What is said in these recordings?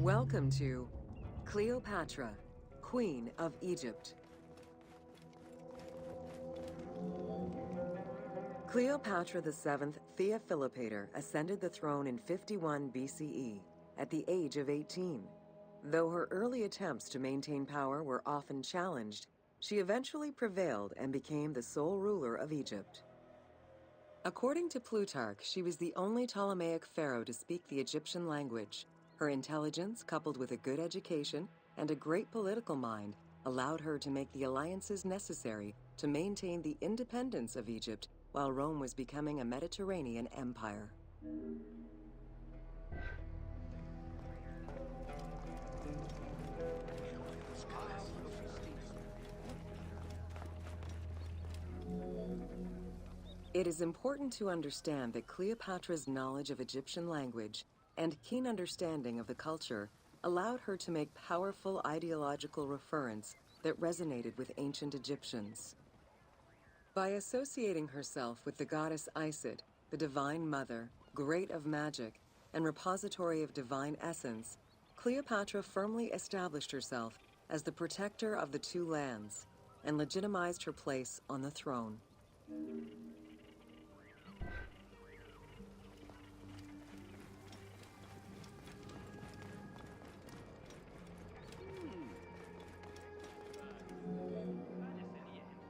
Welcome to Cleopatra, Queen of Egypt. Cleopatra VII Theophilopator ascended the throne in 51 BCE at the age of 18. Though her early attempts to maintain power were often challenged, she eventually prevailed and became the sole ruler of Egypt. According to Plutarch, she was the only Ptolemaic pharaoh to speak the Egyptian language. Her intelligence, coupled with a good education and a great political mind, allowed her to make the alliances necessary to maintain the independence of Egypt while Rome was becoming a Mediterranean empire. It is important to understand that Cleopatra's knowledge of Egyptian language and keen understanding of the culture allowed her to make powerful ideological referents that resonated with ancient Egyptians. By associating herself with the goddess Isis, the divine mother, great of magic, and repository of divine essence, Cleopatra firmly established herself as the protector of the two lands and legitimized her place on the throne.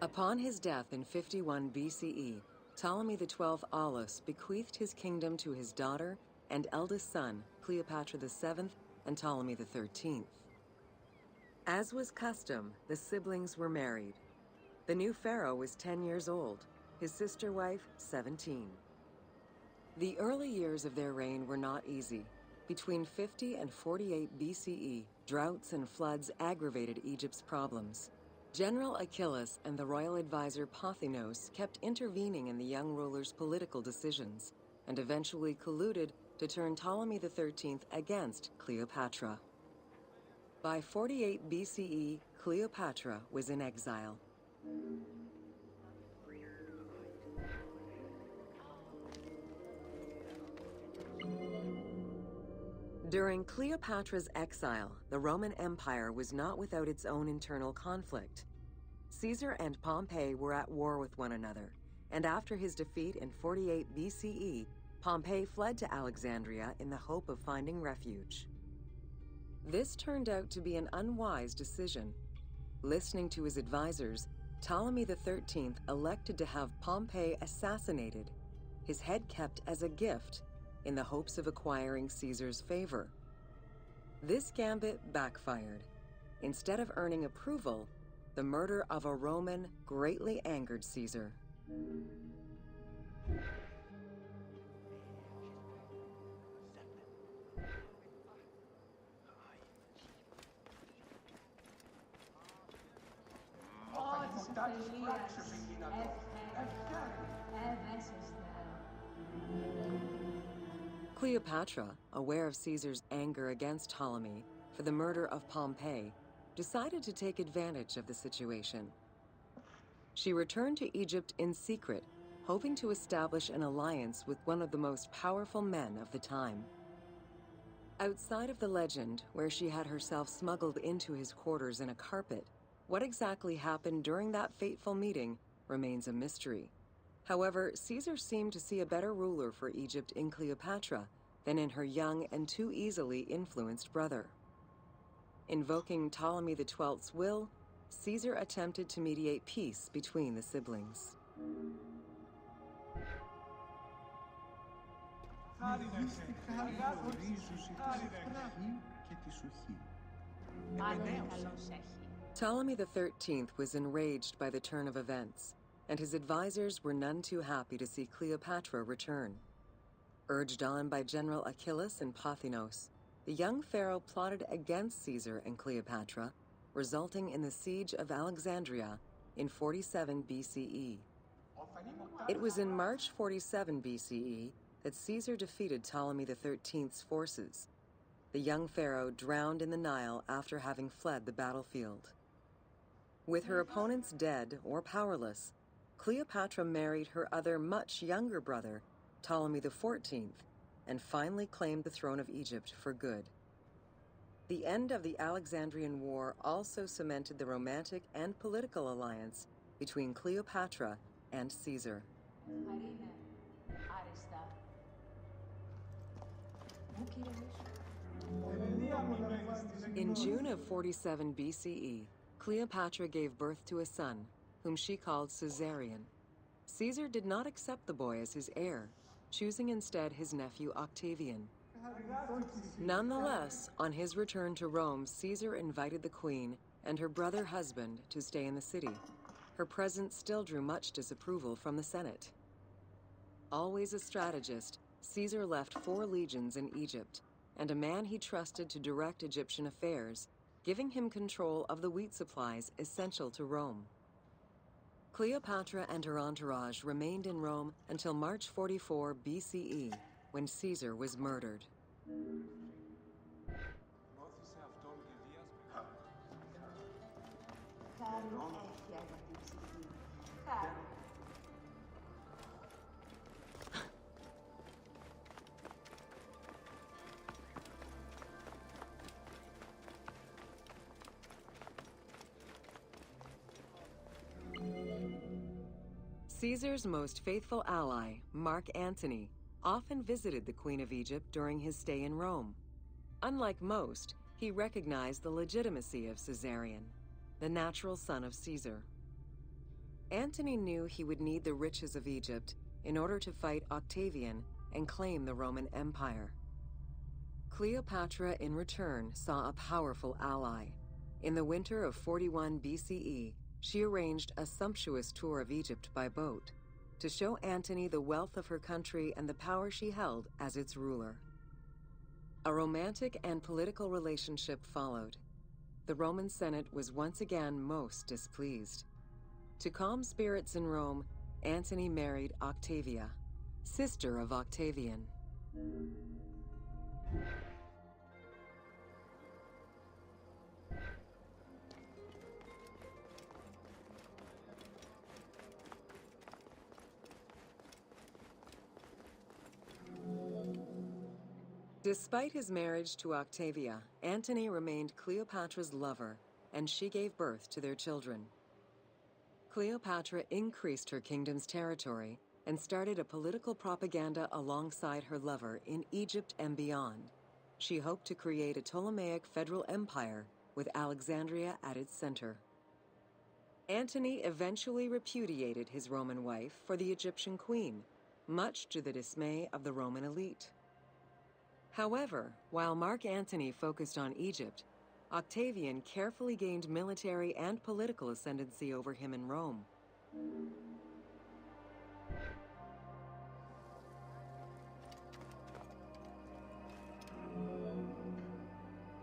Upon his death in 51 BCE, Ptolemy XII Aulus bequeathed his kingdom to his daughter and eldest son, Cleopatra VII and Ptolemy XIII. As was custom, the siblings were married. The new pharaoh was 10 years old, his sister wife 17. The early years of their reign were not easy. Between 50 and 48 BCE, droughts and floods aggravated Egypt's problems. General Achilles and the royal advisor Pothinos kept intervening in the young ruler's political decisions and eventually colluded to turn Ptolemy XIII against Cleopatra. By 48 BCE, Cleopatra was in exile. During Cleopatra's exile, the Roman Empire was not without its own internal conflict. Caesar and Pompey were at war with one another, and after his defeat in 48 BCE, Pompey fled to Alexandria in the hope of finding refuge. This turned out to be an unwise decision. Listening to his advisors, Ptolemy XIII elected to have Pompey assassinated, his head kept as a gift, in the hopes of acquiring Caesar's favor. This gambit backfired. Instead of earning approval, the murder of a Roman greatly angered Caesar. Cleopatra, aware of Caesar's anger against Ptolemy for the murder of Pompey, decided to take advantage of the situation. She returned to Egypt in secret, hoping to establish an alliance with one of the most powerful men of the time. Outside of the legend, where she had herself smuggled into his quarters in a carpet, what exactly happened during that fateful meeting remains a mystery. However, Caesar seemed to see a better ruler for Egypt in Cleopatra than in her young and too easily influenced brother. Invoking Ptolemy XII's will, Caesar attempted to mediate peace between the siblings. Ptolemy XIII was enraged by the turn of events, and his advisors were none too happy to see Cleopatra return. Urged on by General Achilles and Pothinos, the young pharaoh plotted against Caesar and Cleopatra, resulting in the siege of Alexandria in 47 BCE. It was in March 47 BCE that Caesar defeated Ptolemy XIII's forces. The young pharaoh drowned in the Nile after having fled the battlefield. With her opponents dead or powerless, Cleopatra married her other much younger brother, Ptolemy XIV, and finally claimed the throne of Egypt for good. The end of the Alexandrian War also cemented the romantic and political alliance between Cleopatra and Caesar. In June of 47 BCE, Cleopatra gave birth to a son, whom she called Caesarion. Caesar did not accept the boy as his heir, choosing instead his nephew Octavian. Nonetheless, on his return to Rome, Caesar invited the queen and her brother husband to stay in the city. Her presence still drew much disapproval from the Senate. Always a strategist, Caesar left 4 legions in Egypt, and a man he trusted to direct Egyptian affairs, giving him control of the wheat supplies essential to Rome. Cleopatra and her entourage remained in Rome until March 44 BCE, when Caesar was murdered. Caesar's most faithful ally, Mark Antony, often visited the Queen of Egypt during his stay in Rome. Unlike most, he recognized the legitimacy of Caesarion, the natural son of Caesar. Antony knew he would need the riches of Egypt in order to fight Octavian and claim the Roman Empire. Cleopatra, in return, saw a powerful ally. In the winter of 41 BCE, she arranged a sumptuous tour of Egypt by boat to show Antony the wealth of her country and the power she held as its ruler. A romantic and political relationship followed. The Roman Senate was once again most displeased. To calm spirits in Rome, Antony married Octavia, sister of Octavian. Despite his marriage to Octavia, Antony remained Cleopatra's lover, and she gave birth to their children. Cleopatra increased her kingdom's territory and started a political propaganda alongside her lover in Egypt and beyond. She hoped to create a Ptolemaic federal empire with Alexandria at its center. Antony eventually repudiated his Roman wife for the Egyptian queen, much to the dismay of the Roman elite. However, while Mark Antony focused on Egypt, Octavian carefully gained military and political ascendancy over him in Rome.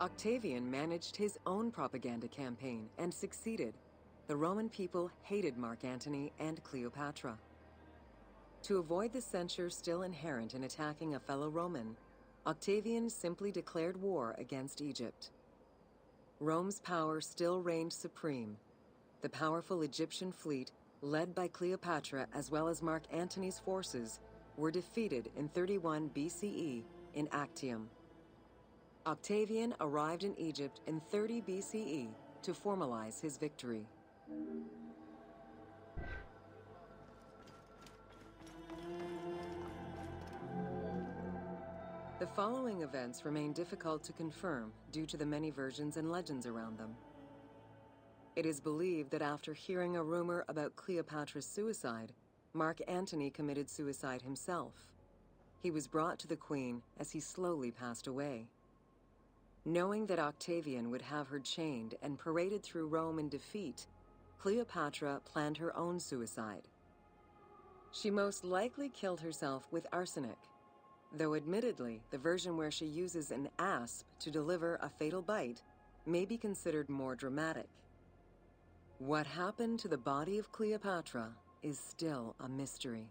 Octavian managed his own propaganda campaign and succeeded. The Roman people hated Mark Antony and Cleopatra. To avoid the censure still inherent in attacking a fellow Roman, Octavian simply declared war against Egypt. Rome's power still reigned supreme. The powerful Egyptian fleet, led by Cleopatra as well as Mark Antony's forces, were defeated in 31 BCE in Actium. Octavian arrived in Egypt in 30 BCE to formalize his victory. The following events remain difficult to confirm due to the many versions and legends around them. It is believed that after hearing a rumor about Cleopatra's suicide, Mark Antony committed suicide himself. He was brought to the queen as he slowly passed away. Knowing that Octavian would have her chained and paraded through Rome in defeat, Cleopatra planned her own suicide. She most likely killed herself with arsenic, though admittedly, the version where she uses an asp to deliver a fatal bite may be considered more dramatic. What happened to the body of Cleopatra is still a mystery.